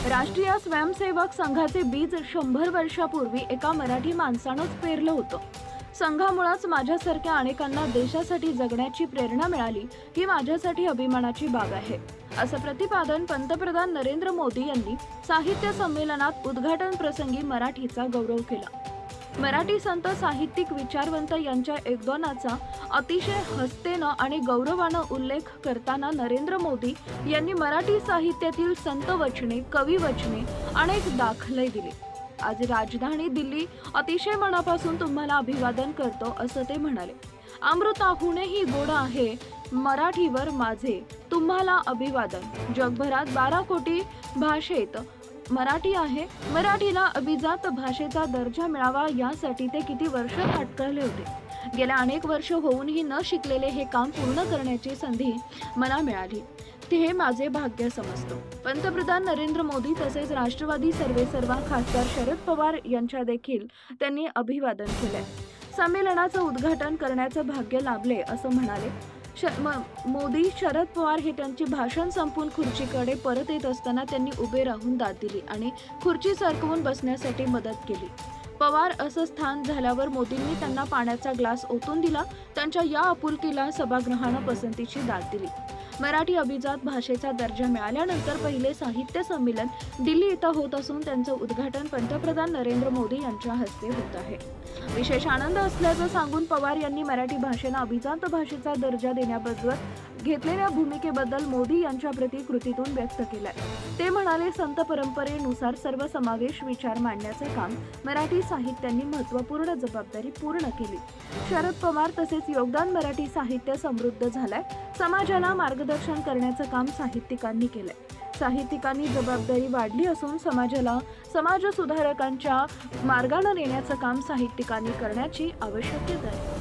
राष्ट्रीय स्वयंसेवक संघाचे बीज 100 वर्षापूर्वी एका मराठी माणसानंच पेरलं होतं। संघामुळेच माझ्यासारख्या अनेकांना देशासाठी जगण्याची प्रेरणा मिळाली, ही माझ्यासाठी अभिमानाची बाब आहे, असं प्रतिपादन पंतप्रधान नरेंद्र मोदी यांनी साहित्य संमेलनात उद्घाटन प्रसंगी मराठीचा गौरव केला। मराठी संत साहित्यिक विचारवंत यांच्या योगदानाचा अतिशय हसतेनं आणि गौरवानं उल्लेख करताना नरेंद्र मोदी यांनी मराठी साहित्यातील संत वचने, कवी वचने अनेक दाखले दिले। आज राजधानी दिल्ली अतिशय मनापासून तुम्हाला अभिवादन करतो, असं ते म्हणाले। अमृताहूनही गोड आहे मराठीवर माझे तुम्हाला अभिवादन। जगभरात 12 कोटी भाषेत मराठी आहे। मराठीला अभिजात भाषेचा दर्जा मिळावा यासाठी ते किती वर्ष खाटकळले होते। गेल्या अनेक वर्ष होऊनही न शिकलेले हे काम पूर्ण करण्याची संधी मला मिळाली, ते हे माझे भाग्य समजतो। पंतप्रधान नरेंद्र मोदी तसेच राष्ट्रवादी सर्वेसर्वा खासदार शरद पवार यांच्या देखील त्यांनी अभिवादन केले। संमेलनाचं उद्घाटन करण्याचं भाग्य लाभले, असं म्हणाले मोदी। शरद पवार हे त्यांचे भाषण संपून खुर्चीकडे परत येत असताना त्यांनी उभे राहून दाद दिली आणि खुर्ची सरकवून बसण्यासाठी मदत केली। पवार असं स्थान झाल्यावर मोदींनी त्यांना पाण्याचा ग्लास ओतून दिला। त्यांच्या या आपुलकीला सभागृहानं पसंतीची दाद दिली। मराठी अभिजात भाषेचा दर्जा मिळाल्यानंतर पहिले साहित्य संमेलन दिल्ली इथं होत असून त्यांचं उद्घाटन पंतप्रधान नरेंद्र मोदी यांच्या हस्ते होत आहे। विशेष आनंद असल्याचं सांगून पवार यांनी मराठी भाषेला अभिजात भाषेचा दर्जा देण्याबद्दल घेतलेल्या भूमिकेबद्दल मोदी यांच्या प्रति कृतीतून व्यक्त केलाय। ते म्हणाले, संत परंपरेनुसार सर्वसमावेश विचार मांडण्याचे काम मराठी साहित्याने महत्त्वपूर्ण जबाबदारी पूर्ण केली। शरद पवार तसेच योगदान मराठी साहित्य समृद्ध झालंय। समाजाला मार्गदर्शन करण्याचं काम साहित्यिकांनी केलंय। साहित्यिकांनी जबाबदारी वाढली असून समाजाला समाज सुधारकांच्या मार्गाने नेण्याचं काम साहित्यिकांनी करण्याची आवश्यकता आहे।